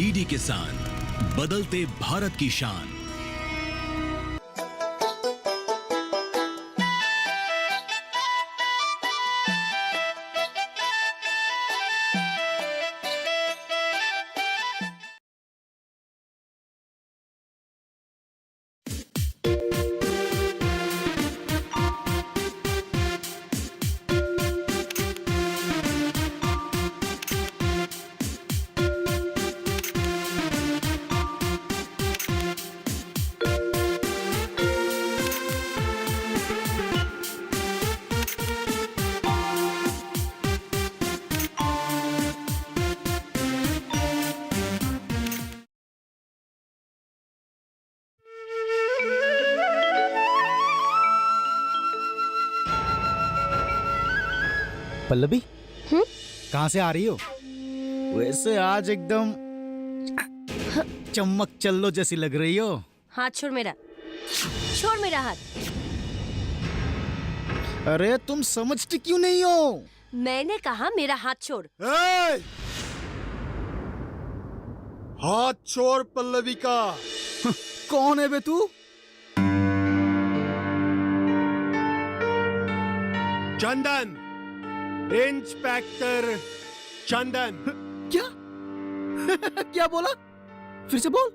DD किसान, बदलते भारत की शान। पल्लवी, कहाँ से आ रही हो? वैसे आज एकदम चमक चल्लो जैसी लग रही हो। हाथ छोड़ मेरा, छोड़ मेरा हाथ। अरे तुम समझती क्यों नहीं हो? मैंने कहा मेरा हाथ छोड़। हाथ छोड़ पल्लवी का। कौन है बे तू? चंदन, इंस्पेक्टर चंदन। क्या? क्या बोला? फिर से बोल।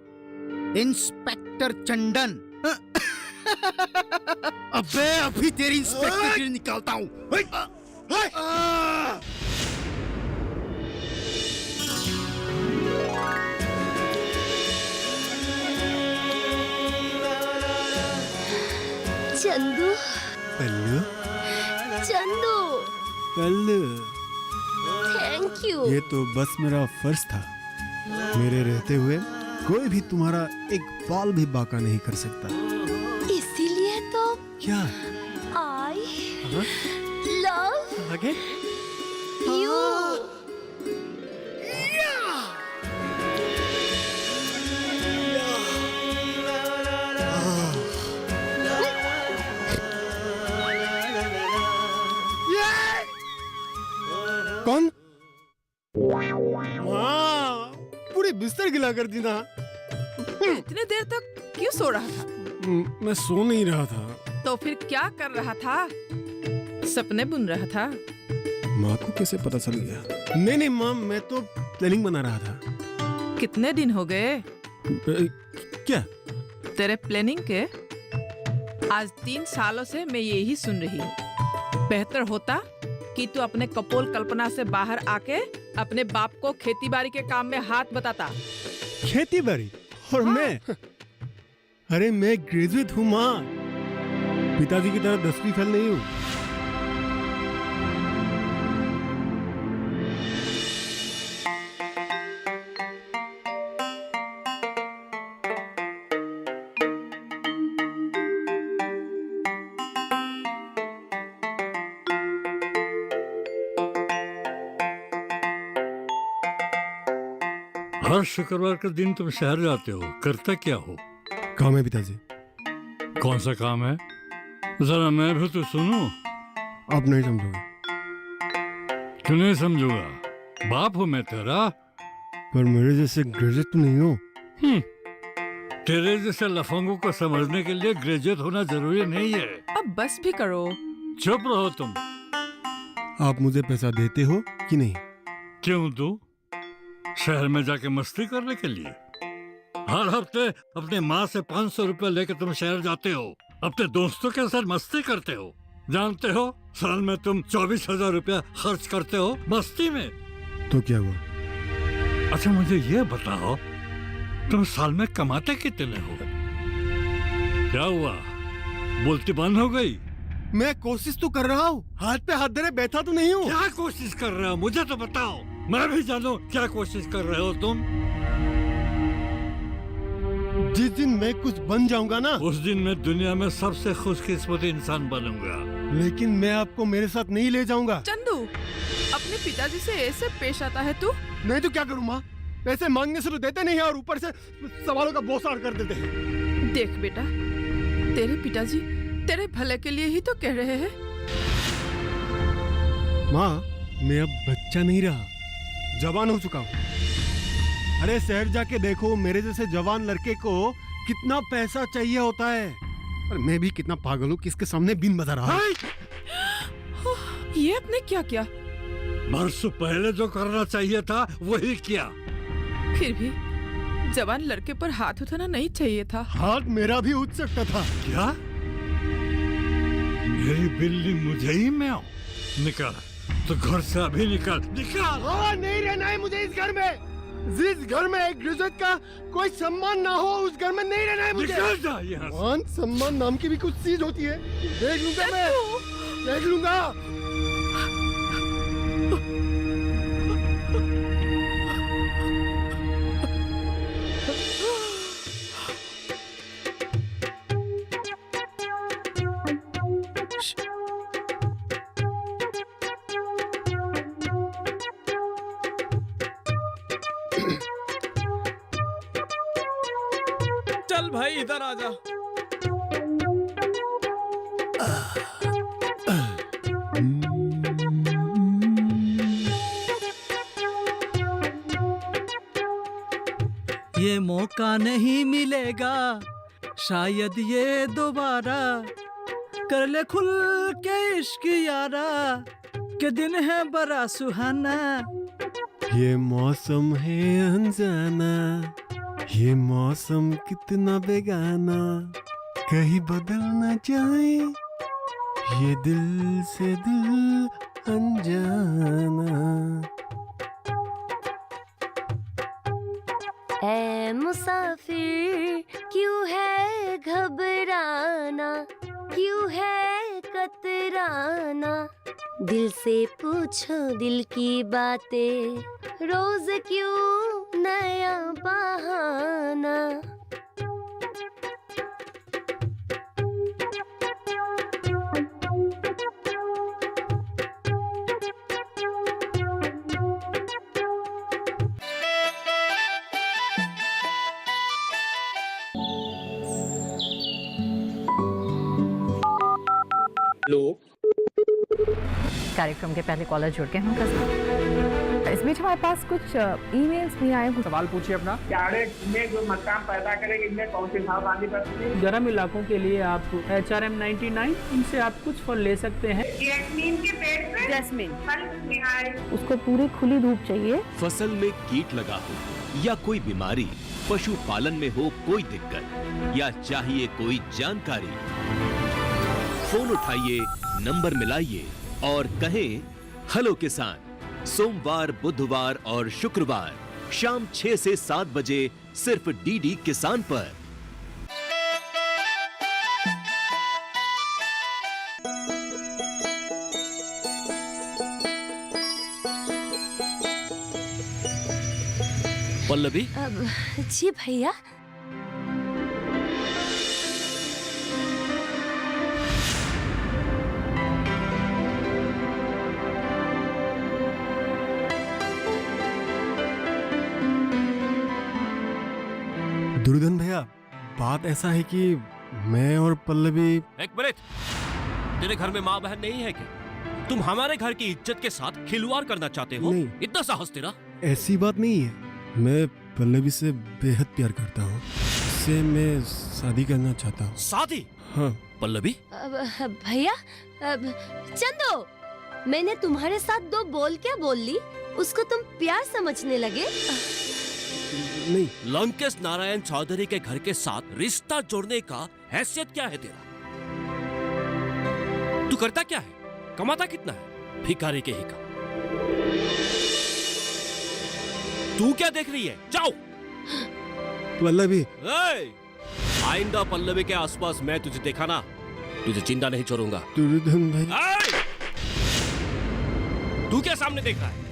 इंस्पेक्टर चंदन। अबे अभी तेरी इंस्पेक्टर निकालता हूँ। चंदू, पल्लू, चंदू, पल्लू, थैंक यू। ये तो बस मेरा फर्ज था। मेरे रहते हुए कोई भी तुम्हारा एक बाल भी बांका नहीं कर सकता। इसीलिए तो क्या? आई लव आगे? यू। कौन? हाँ, पूरी बिस्तर गिला कर दी ना। इतने देर तक क्यों सो रहा था? मैं सो नहीं रहा था। तो फिर क्या कर रहा था? सपने बुन रहा था? माँ को कैसे पता चल गया? नहीं नहीं माँ, मैं तो प्लानिंग बना रहा था। कितने दिन हो गए क्या? तेरे प्लानिंग के? आज 3 सालों से मैं यही सुन रही हूँ। बेहतर होता कि तू अपने कपोल कल्पना से बाहर आके अपने बाप को खेतीबाड़ी के काम में हाथ बताता। खेती बाड़ी? और हाँ। मैं? अरे मैं ग्रेजुएट हूँ माँ, पिताजी की तरह 10वीं फेल नहीं हूँ। हर शुक्रवार के दिन तुम शहर जाते हो, करते क्या हो? काम है पिताजी। कौन सा काम है? जरा मैं भी तो सुनूं। आप नहीं समझोगे। क्यों नहीं समझूंगा? बाप हूं मैं तेरा। पर मेरे जैसे ग्रेजुएट तो नहीं हो। तेरे जैसे लफंगों को समझने के लिए ग्रेजुएट होना जरूरी नहीं है। अब बस भी करो। चुप रहो तुम। आप मुझे पैसा देते हो कि नहीं? क्यों दूं? शहर में जाके मस्ती करने के लिए? हर हफ्ते अपने माँ से 500 रुपए लेकर तुम शहर जाते हो, अपने दोस्तों के साथ मस्ती करते हो। जानते हो साल में तुम 24,000 रुपया खर्च करते हो मस्ती में। तो क्या हुआ? अच्छा मुझे ये बताओ, तुम साल में कमाते कितने हो? क्या हुआ, बोलती बंद हो गई? मैं कोशिश तो कर रहा हूँ, हाथ पे हाथ धरे बैठा तो नहीं हूँ। क्या कोशिश कर रहे हो मुझे तो बताओ, मैं भी जानूं क्या कोशिश कर रहे हो तुम। जिस दिन मैं कुछ बन जाऊंगा ना, उस दिन मैं दुनिया में सबसे खुशकिस्मत इंसान बनूंगा। लेकिन मैं आपको मेरे साथ नहीं ले जाऊंगा। चंदू, अपने पिताजी से ऐसे पेश आता है तू? नहीं तो क्या करूँ माँ, पैसे मांगने से तो देते नहीं है और ऊपर से सवालों का बोसार कर देते हैं। देख बेटा, तेरे पिताजी तेरे भले के लिए ही तो कह रहे हैं। माँ, मैं अब बच्चा नहीं रहा, जवान हो चुका हूँ। अरे शहर जाके देखो, मेरे जैसे जवान लड़के को कितना पैसा चाहिए होता है। और मैं भी कितना पागल हूँ, किसके सामने बिन बता रहा हूँ। ये आपने क्या किया? बरसों पहले जो करना चाहिए था वही किया। फिर भी जवान लड़के पर हाथ उठाना नहीं चाहिए था। हाथ मेरा भी उठ सकता था। क्या? मेरी बिल्ली मुझे ही म्याऊं? निकल, तो घर से अभी निकल, निकल। हाँ, नहीं रहना है मुझे इस घर में। जिस घर में एक इज्जत का कोई सम्मान ना हो, उस घर में नहीं रहना है मुझे। निकल जा यहाँ से। मान सम्मान नाम की भी कुछ चीज होती है। देख लूंगा मैं, देख लूंगा। चल भाई इधर आजा। ये मौका नहीं मिलेगा शायद ये दोबारा, कर ले खुल के इश्क यारा, के दिन है बड़ा सुहाना। ये मौसम है अनजाना, ये मौसम कितना बेगाना, कहीं बदल न जाए ये दिल से दिल अनजाना। ऐ मुसाफिर क्यों है घबराना, क्यों है कतराना, दिल से पूछो दिल की बातें, रोज क्यों नया बहाना। कार्यक्रम के पहले कॉलर जुड़ गए हैं। इस बीच हमारे पास कुछ ईमेल्स भी आए। सवाल पूछिए अपना। में जो मकान पैदा करेंगे, इनमें कौन सी सावधानी बरतनी है? गर्म इलाकों के लिए आप HRM 99 इनसे आप कुछ फल ले सकते हैं। जैस्मीन के पेड़ पे जैस्मीन, उसको पूरी खुली धूप चाहिए। फसल में कीट लगा हो या कोई बीमारी, पशुपालन में हो कोई दिक्कत या चाहिए कोई जानकारी, फोन उठाइए, नंबर मिलाइए और कहें हेलो किसान। सोमवार, बुधवार और शुक्रवार शाम 6 से 7 बजे सिर्फ डीडी किसान पर। पल्लवी। जी भैया। दुर्योधन भैया, बात ऐसा है कि मैं और पल्लवी। एक मिनट, तेरे घर में माँ बहन नहीं है क्या? तुम हमारे घर की इज्जत के साथ खिलवाड़ करना चाहते हो? नहीं। इतना साहस तेरा? ऐसी बात नहीं है, मैं पल्लवी से बेहद प्यार करता हूँ, उससे मैं शादी करना चाहता हूँ। शादी? हाँ। पल्लवी। भैया, चंदो, मैंने तुम्हारे साथ दो बोल क्या बोल ली, उसको तुम प्यार समझने लगे? नहीं। लंकेश नारायण चौधरी के घर के साथ रिश्ता जोड़ने का हैसियत क्या है तेरा? तू करता क्या है? कमाता कितना है? भिखारी के ही का। तू क्या देख रही है? जाओ। पल्लवी। आइंदा पल्लवी के आसपास मैं तुझे देखा ना, तुझे जिंदा नहीं छोड़ूंगा। दुर्योधन भाई। तू क्या सामने देख रहा है?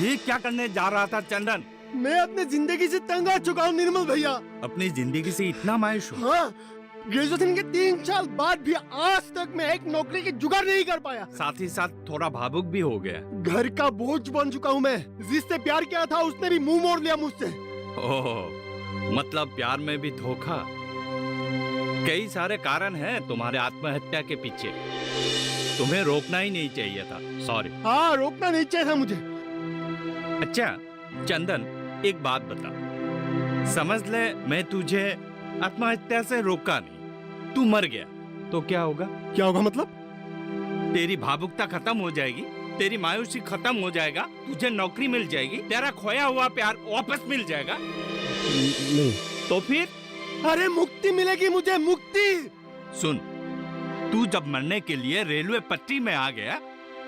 ये क्या करने जा रहा था चंदन? मैं अपने जिंदगी से तंग आ चुका हूँ निर्मल भैया। अपनी जिंदगी से इतना मायूस हूँ? हाँ, ग्रेजुएशन के 3 साल बाद भी आज तक मैं एक नौकरी की जुगाड़ नहीं कर पाया। साथ ही साथ थोड़ा भावुक भी हो गया। घर का बोझ बन चुका हूँ मैं। जिससे प्यार किया था उसने भी मुंह मोड़ लिया मुझसे। ओह, मतलब प्यार में भी धोखा। कई सारे कारण हैं तुम्हारे आत्महत्या के पीछे। तुम्हें रोकना ही नहीं चाहिए था। सॉरी। हाँ, रोकना नहीं चाहिए था मुझे। अच्छा चंदन, एक बात बता, समझ ले मैं तुझे आत्महत्या से रोका नहीं, तू मर गया तो क्या होगा? क्या होगा मतलब? तेरी भावुकता खत्म हो जाएगी, तेरी मायूसी खत्म हो जाएगा, तुझे नौकरी मिल जाएगी, तेरा खोया हुआ प्यार वापस मिल जाएगा। नहीं। तो फिर? अरे मुक्ति मिलेगी मुझे, मुक्ति। सुन, तू जब मरने के लिए रेलवे पटरी में आ गया,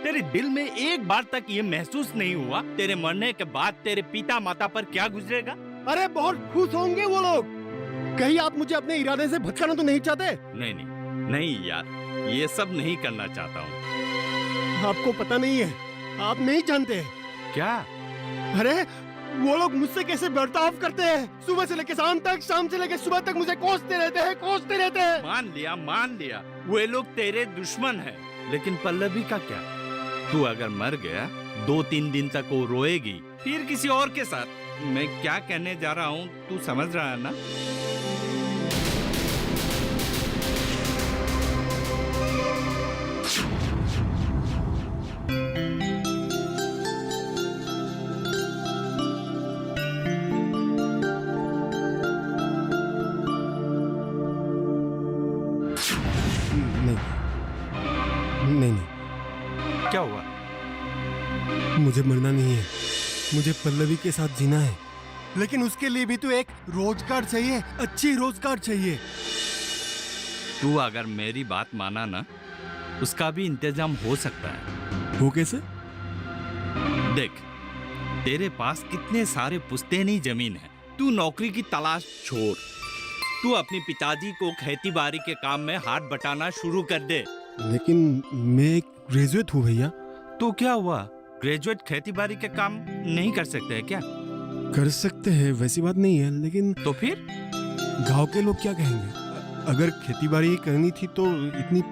तेरे दिल में एक बार तक ये महसूस नहीं हुआ तेरे मरने के बाद तेरे पिता माता पर क्या गुजरेगा? अरे बहुत खुश होंगे वो लोग। कहीं आप मुझे अपने इरादे से भटकाना तो नहीं चाहते? नहीं नहीं नहीं यार, ये सब नहीं करना चाहता हूँ। आपको पता नहीं है, आप नहीं जानते। क्या? अरे वो लोग मुझसे कैसे बर्ताव करते हैं। सुबह से लेकर शाम तक, शाम से लेकर सुबह तक मुझे कोसते रहते हैं, कोसते रहते हैं। मान लिया, वे लोग तेरे दुश्मन हैं। लेकिन पल्लवी का क्या? तू अगर मर गया 2-3 दिन तक वो रोएगी, फिर किसी और के साथ। मैं क्या कहने जा रहा हूँ तू समझ रहा है ना? नहीं। क्या हुआ? मुझे मरना नहीं है, मुझे पल्लवी के साथ जीना है। लेकिन उसके लिए भी तो एक रोजगार चाहिए, अच्छी रोजगार चाहिए। तू अगर मेरी बात माना ना, उसका भी इंतजाम हो सकता है। वो कैसे? देख, तेरे पास कितने सारे पुश्तैनी जमीन है। तू नौकरी की तलाश छोड़, तू अपने पिताजी को खेती बाड़ी के काम में हाथ बटाना शुरू कर दे। लेकिन मैं एक ग्रेजुएट हूँ भैया। तो क्या हुआ? ग्रेजुएट खेती बाड़ी के काम नहीं कर सकते हैं क्या? कर सकते हैं, वैसी बात नहीं है। लेकिन तो फिर गांव के लोग क्या कहेंगे? अगर खेती बाड़ी करनी थी तो इतनी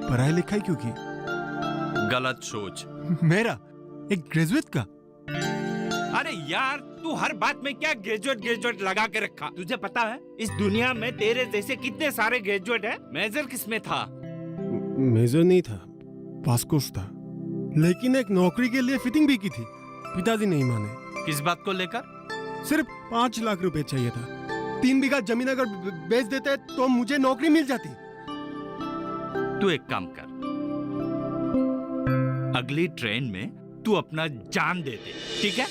पढ़ाई लिखाई क्यों की? गलत सोच। मेरा एक ग्रेजुएट का? अरे यार, तू हर बात में क्या ग्रेजुएट लगा के रखा? तुझे पता है इस दुनिया में तेरे जैसे कितने सारे ग्रेजुएट हैं? मेजर किसमें था? मेजर नहीं था, पास कोर्स था। लेकिन एक नौकरी के लिए फिटिंग भी की थी, पिताजी नहीं माने। किस बात को लेकर? सिर्फ 5 लाख रुपए चाहिए था। 3 बीघा जमीन अगर बेच देते तो मुझे नौकरी मिल जाती। तू एक काम कर, अगली ट्रेन में तू अपना जान दे दे, ठीक है?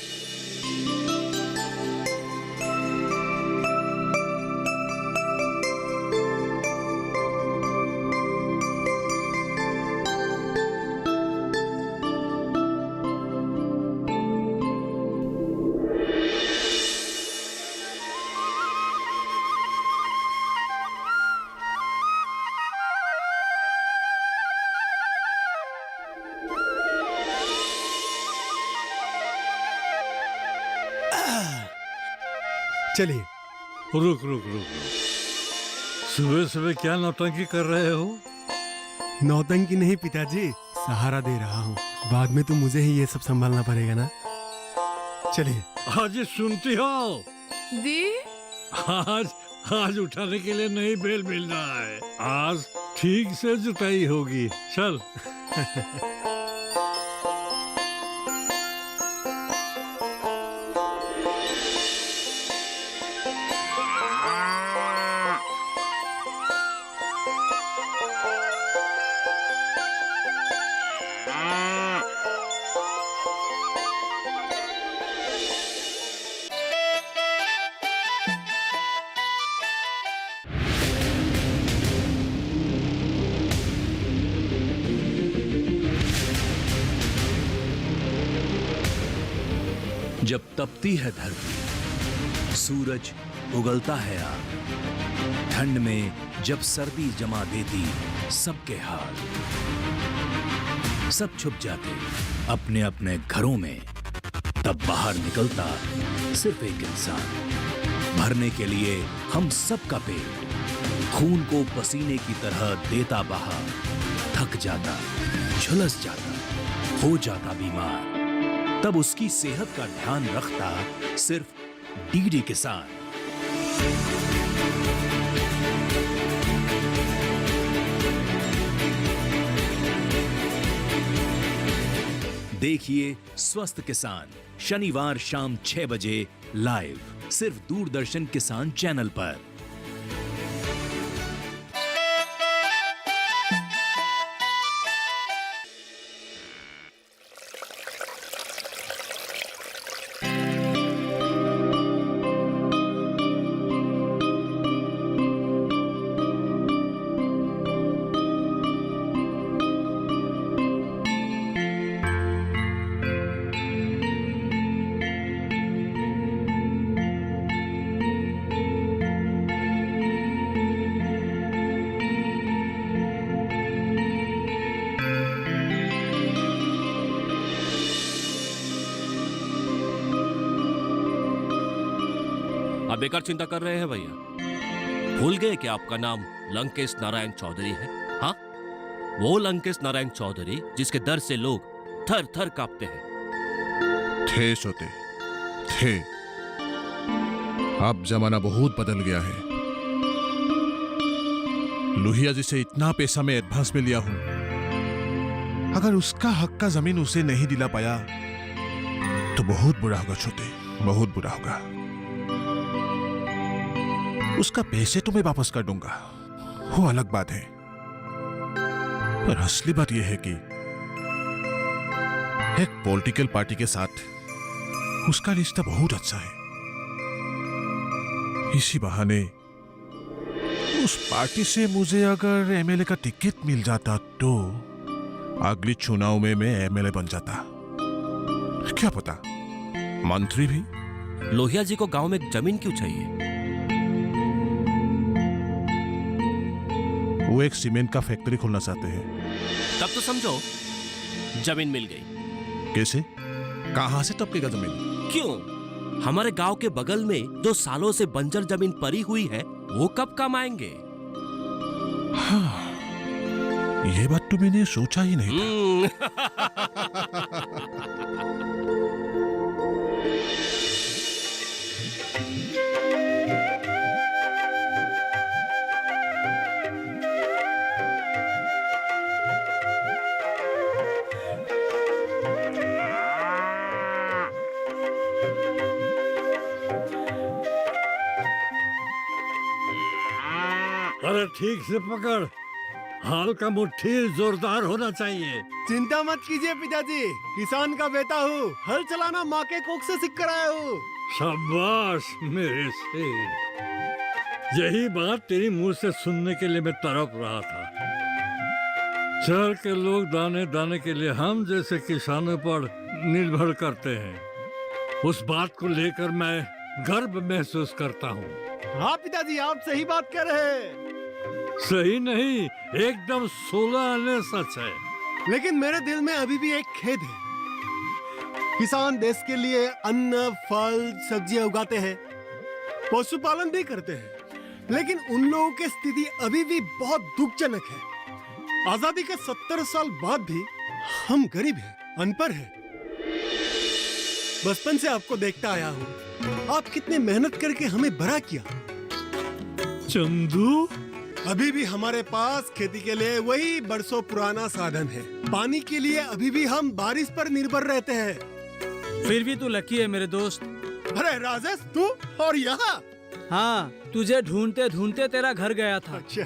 चलिए। रुक। सुबह सुबह क्या नौटंकी कर रहे हो? नौटंकी नहीं पिताजी, सहारा दे रहा हूँ। बाद में तो मुझे ही ये सब संभालना पड़ेगा ना। चलिए। आज सुनती हो जी? आज उठाने के लिए नहीं बेल मिल रहा है। आज ठीक से जुताई होगी। चल। जब तपती है धरती, सूरज उगलता है आग, ठंड में जब सर्दी जमा देती सबके हाल, सब छुप जाते अपने अपने घरों में, तब बाहर निकलता सिर्फ एक इंसान, भरने के लिए हम सबका पेट, खून को पसीने की तरह देता बहा, थक जाता, झुलस जाता, हो जाता बीमार। तब उसकी सेहत का ध्यान रखता सिर्फ डीडी किसान। देखिए स्वस्थ किसान शनिवार शाम 6 बजे लाइव, सिर्फ दूरदर्शन किसान चैनल पर। आप बेकार चिंता कर रहे हैं भैया। भूल गए कि आपका नाम लंकेश नारायण चौधरी है? हाँ, वो लंकेश नारायण चौधरी जिसके डर से लोग थर थर कांपते हैं। थे सोते थे, अब जमाना बहुत बदल गया है। लोहिया जी से इतना पैसा मैं एडवांस में लिया हूं, अगर उसका हक का जमीन उसे नहीं दिला पाया तो बहुत बुरा होगा छोटे, बहुत बुरा होगा। उसका पैसे तो मैं वापस कर दूंगा, वो अलग बात है, पर असली बात यह है कि एक पॉलिटिकल पार्टी के साथ उसका रिश्ता बहुत अच्छा है। इसी बहाने उस पार्टी से मुझे अगर एमएलए का टिकट मिल जाता तो अगले चुनाव में मैं एमएलए बन जाता, क्या पता मंत्री भी। लोहिया जी को गांव में जमीन क्यों चाहिए? वो एक सीमेंट का फैक्ट्री खोलना चाहते हैं। तब तो समझो जमीन मिल गई। कैसे, कहां से टपकेगा जमीन? क्यों, हमारे गांव के बगल में 2 सालों से बंजर जमीन पड़ी हुई है, वो कब काम आएंगे? हाँ, ये बात तो मैंने सोचा ही नहीं था। अरे ठीक से पकड़, हाल का मुट्ठी जोरदार होना चाहिए। चिंता मत कीजिए पिताजी, किसान का बेटा हूँ, हल चलाना माँ के कोख से सीख कर आया हूँ। शाबाश मेरे शेर, यही बात तेरी मुंह से सुनने के लिए मैं तड़प रहा था। शहर के लोग दाने दाने के लिए हम जैसे किसानों पर निर्भर करते हैं, उस बात को लेकर मैं गर्व महसूस करता हूँ। हाँ पिताजी, आप सही बात कर रहे हैं। सही नहीं, एकदम 16 आने सच है। लेकिन मेरे दिल में अभी भी एक खेद है। किसान देश के लिए अन्न, फल, सब्जियां उगाते हैं, पशुपालन भी करते हैं, लेकिन उन लोगों की स्थिति अभी भी बहुत दुखजनक है। आजादी के 70 साल बाद भी हम गरीब हैं, अनपढ़ हैं। बचपन से आपको देखता आया हूँ, आप कितने मेहनत करके हमें बड़ा किया। चंदू, अभी भी हमारे पास खेती के लिए वही बरसों पुराना साधन है। पानी के लिए अभी भी हम बारिश पर निर्भर रहते हैं। फिर भी तू लकी है मेरे दोस्त। अरे राजेश, तू और यहाँ? हाँ, तुझे ढूंढते ढूंढते तेरा घर गया था। अच्छा।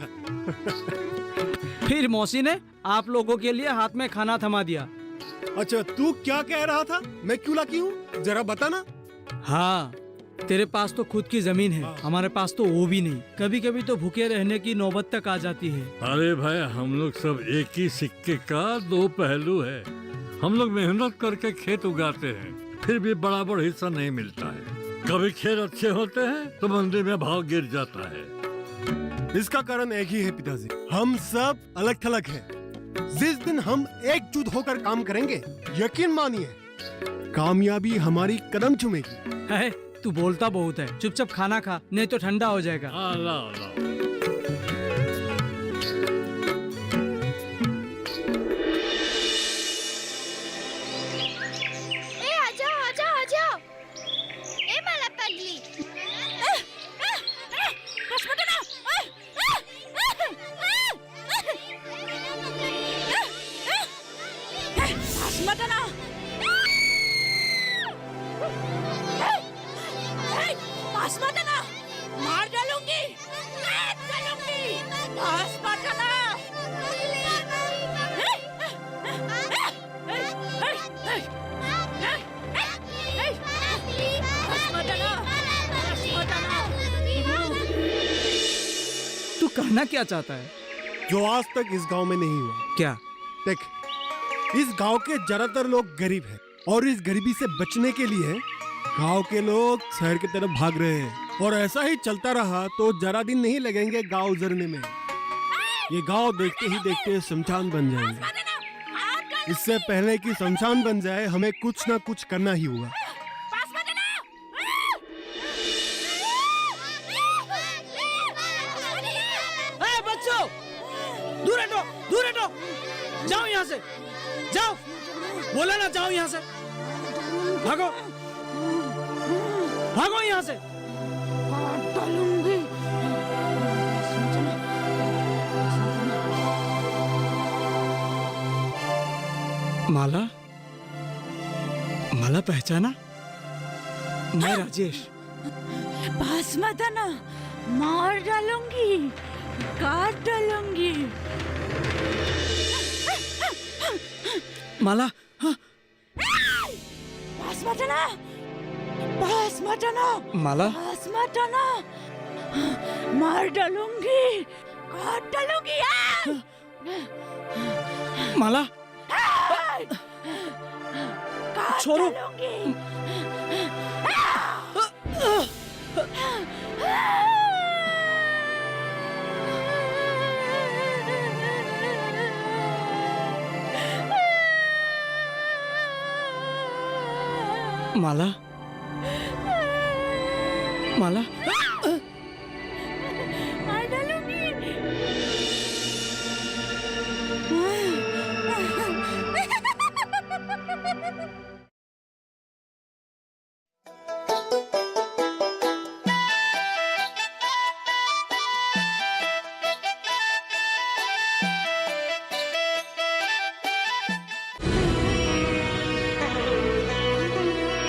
फिर मौसी ने आप लोगों के लिए हाथ में खाना थमा दिया। अच्छा, तू क्या कह रहा था? मैं क्यों लकी हूँ, जरा बताना। हाँ, तेरे पास तो खुद की जमीन है, हमारे पास तो वो भी नहीं। कभी कभी तो भूखे रहने की नौबत तक आ जाती है। अरे भाई, हम लोग सब एक ही सिक्के का 2 पहलू है। हम लोग मेहनत करके खेत उगाते हैं, फिर भी बराबर हिस्सा नहीं मिलता है। कभी खेत अच्छे होते हैं तो मंडी में भाव गिर जाता है। इसका कारण एक ही है पिताजी, हम सब अलग थलग हैं। जिस दिन हम एकजुट होकर काम करेंगे, यकीन मानिए कामयाबी हमारी कदम चूमेगी। है, तू बोलता बहुत है, चुपचाप खाना खा, नहीं तो ठंडा हो जाएगा। लाओ लाओ। ए आजा आजा आजा, ए मला पगली। मार डालूंगी, तू कहना क्या चाहता है? जो आज तक इस गांव में नहीं हुआ। क्या? देख, इस गांव के ज्यादातर लोग गरीब हैं और इस गरीबी से बचने के लिए गांव के लोग शहर की तरफ भाग रहे हैं, और ऐसा ही चलता रहा तो जरा दिन नहीं लगेंगे गांव उजड़ने में। ये गांव देखते ही देखते शमशान बन जाएंगे। इससे पहले कि शमशान बन जाए, हमें कुछ ना कुछ करना ही होगा। बच्चों, दूर हटो, दूर हटो, जाओ यहाँ से, जाओ, बोला ना जाओ यहाँ से, भागो, भागो यहाँ से। माला, माला पहचाना? मैं राजेश। पास मत आना, मार डालूंगी, काट डालूंगी। माला, हाँ। पास मत आना, पास मत आना, माला, पास मत आना, मार डालूंगी, काट डालूंगी। माला, छोड़ो। माला, माला,